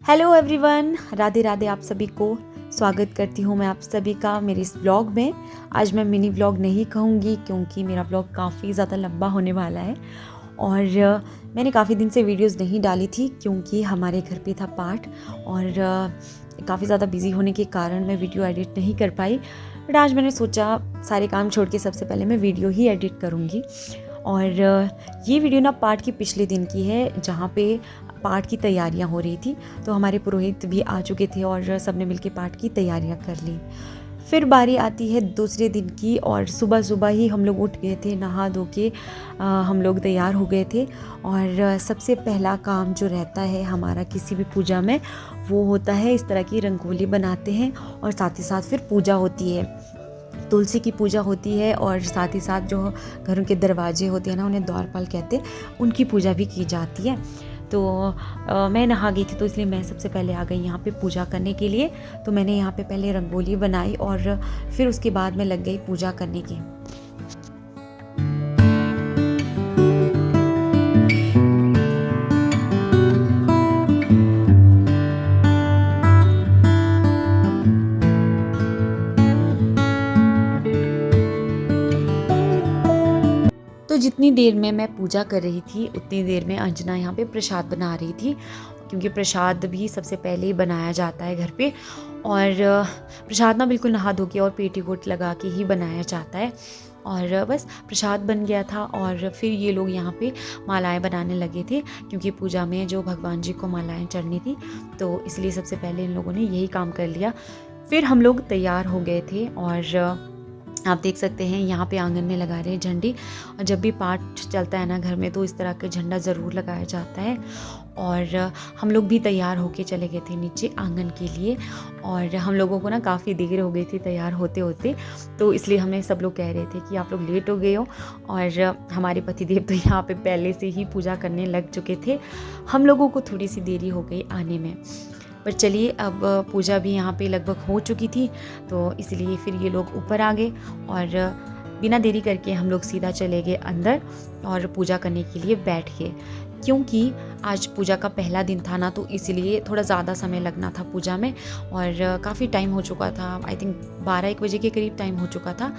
Hello everyone, Radhe Radhe आप सभी को स्वागत करती हूँ मैं आप सभी का मेरे इस व्लॉग में। आज मैं मिनी व्लॉग नहीं कहूँगी क्योंकि मेरा व्लॉग काफ़ी ज़्यादा लंबा होने वाला है और मैंने काफ़ी दिन से वीडियोस नहीं डाली थी क्योंकि हमारे घर पे था पाठ और काफ़ी ज़्यादा बिजी होने के कारण मैं वीडियो एडिट नहीं कर पाई। बट आज मैंने सोचा सारे काम छोड़ के सबसे पहले मैं वीडियो ही एडिट करूँगी। और ये वीडियो ना पाठ के पिछले दिन की है जहाँ पे पाठ की तैयारियां हो रही थी। तो हमारे पुरोहित भी आ चुके थे और सबने मिलके पाठ की तैयारियां कर ली। फिर बारी आती है दूसरे दिन की और सुबह सुबह ही हम लोग उठ गए थे, नहा धो के हम लोग तैयार हो गए थे। और सबसे पहला काम जो रहता है हमारा किसी भी पूजा में वो होता है इस तरह की रंगोली बनाते हैं और साथ ही साथ फिर पूजा होती है। तुलसी की पूजा होती है और साथ ही साथ जो घरों के दरवाजे होते हैं ना, उन्हें द्वारपाल कहते हैं, उनकी पूजा भी की जाती है। तो मैं नहा गई थी तो इसलिए मैं सबसे पहले आ गई यहाँ पे पूजा करने के लिए। तो मैंने यहाँ पे पहले रंगोली बनाई और फिर उसके बाद मैं लग गई पूजा करने की। तो जितनी देर में मैं पूजा कर रही थी उतनी देर में अंजना यहाँ पे प्रसाद बना रही थी क्योंकि प्रसाद भी सबसे पहले ही बनाया जाता है घर पे। और प्रसाद ना बिल्कुल नहा धो के और पेटीकोट लगा के ही बनाया जाता है। और बस प्रसाद बन गया था और फिर ये लोग यहाँ पे मालाएं बनाने लगे थे क्योंकि पूजा में जो भगवान जी को मालाएं चढ़नी थी तो इसलिए सबसे पहले इन लोगों ने यही काम कर लिया। फिर हम लोग तैयार हो गए थे और आप देख सकते हैं यहाँ पे आंगन में लगा रहे हैं झंडी। और जब भी पाठ चलता है ना घर में तो इस तरह का झंडा ज़रूर लगाया जाता है। और हम लोग भी तैयार होके चले गए थे नीचे आंगन के लिए। और हम लोगों को ना काफ़ी देर हो गई थी तैयार होते होते, तो इसलिए हमें सब लोग कह रहे थे कि आप लोग लेट हो गए हो। और हमारे पतिदेव तो यहाँ पे पहले से ही पूजा करने लग चुके थे। हम लोगों को थोड़ी सी देरी हो गई आने में। पर चलिए, अब पूजा भी यहाँ पे लगभग हो चुकी थी तो इसलिए फिर ये लोग ऊपर आ गए और बिना देरी करके हम लोग सीधा चले गए अंदर और पूजा करने के लिए बैठ गए। क्योंकि आज पूजा का पहला दिन था ना तो इसलिए थोड़ा ज़्यादा समय लगना था पूजा में और काफ़ी टाइम हो चुका था। आई थिंक 12-1 बजे के करीब टाइम हो चुका था।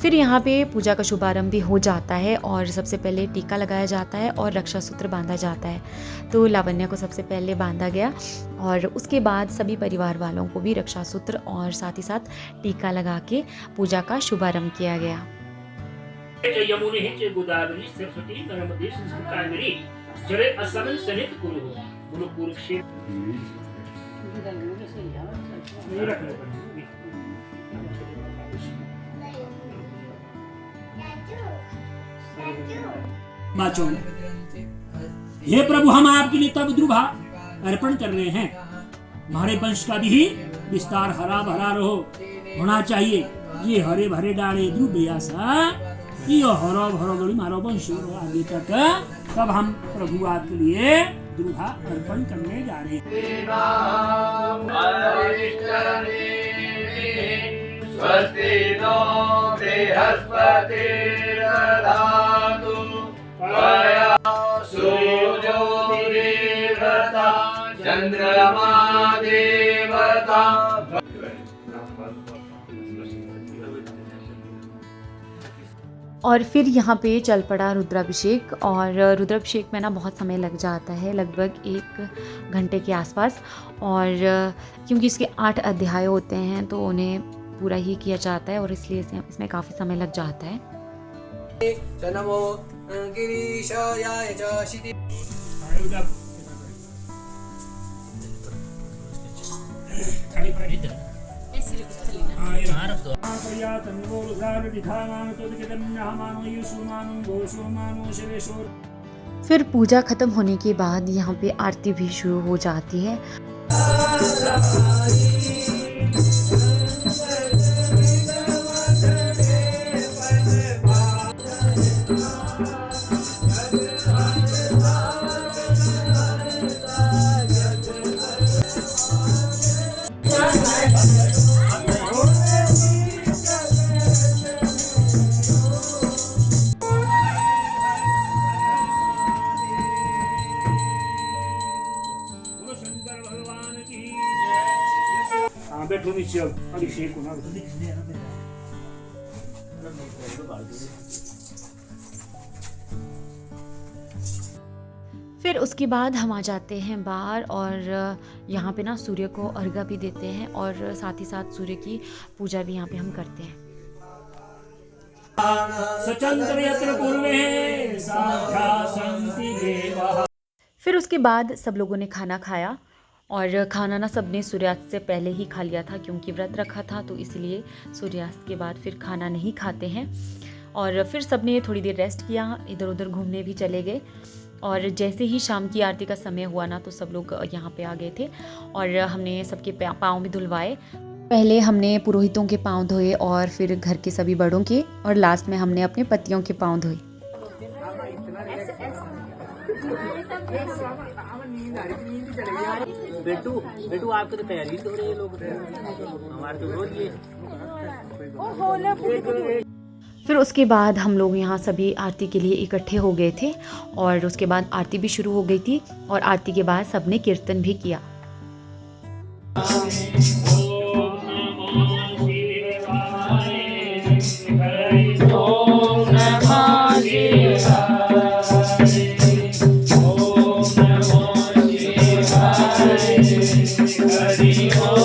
फिर यहाँ पे पूजा का शुभारंभ भी हो जाता है और सबसे पहले टीका लगाया जाता है और रक्षा सूत्र बांधा जाता है। तो लावण्या को सबसे पहले बांधा गया और उसके बाद सभी परिवार वालों को भी रक्षा सूत्र और साथ ही साथ टीका लगा के पूजा का शुभारंभ किया गया। हे प्रभु, हम आपके लिए तब द्रुभा अर्पण कर रहे हैं। हमारे वंश का भी विस्तार हरा भरा रहो होना चाहिए। ये हरे भरे डाले ध्रुव ये हरो भरो गड़ी मारो वंश आगे तक। तब हम प्रभु आपके लिए द्रुभा अर्पण करने जा रहे चंद्रमा देवता। और फिर यहाँ पे चल पड़ा रुद्राभिषेक और रुद्राभिषेक में ना बहुत समय लग जाता है, लगभग 1 घंटे के आसपास। और क्योंकि इसके 8 अध्याय होते हैं तो उन्हें पूरा ही किया जाता है और इसलिए इसमें काफ़ी समय लग जाता है। फिर पूजा खत्म होने के बाद यहाँ पे आरती भी शुरू हो जाती है। बैठो नीचे अभिषेक होना। फिर उसके बाद हम आ जाते हैं बाहर और यहाँ पे ना सूर्य को अर्घ्य भी देते हैं और साथ ही साथ सूर्य की पूजा भी यहाँ पे हम करते हैं। सचंद्र यत्र पूर्वे साख्या सन्ति देवाः। फिर उसके बाद सब लोगों ने खाना खाया और खाना ना सबने सूर्यास्त से पहले ही खा लिया था क्योंकि व्रत रखा था, तो इसलिए सूर्यास्त के बाद फिर खाना नहीं खाते हैं। और फिर सबने थोड़ी देर रेस्ट किया, इधर उधर घूमने भी चले गए। और जैसे ही शाम की आरती का समय हुआ ना तो सब लोग यहाँ पे आ गए थे और हमने सबके पाँव भी धुलवाए। पहले हमने पुरोहितों के पाँव धोए और फिर घर के सभी बड़ों के, और लास्ट में हमने अपने पतियों के पाँव धोए। बेटू आपके तो तैयारी तो हो रही है, लोग हमारे तो रोज ये। फिर उसके बाद हम लोग यहाँ सभी आरती के लिए इकट्ठे हो गए थे और उसके बाद आरती भी शुरू हो गई थी और आरती के बाद सबने कीर्तन भी किया। हरि ओम।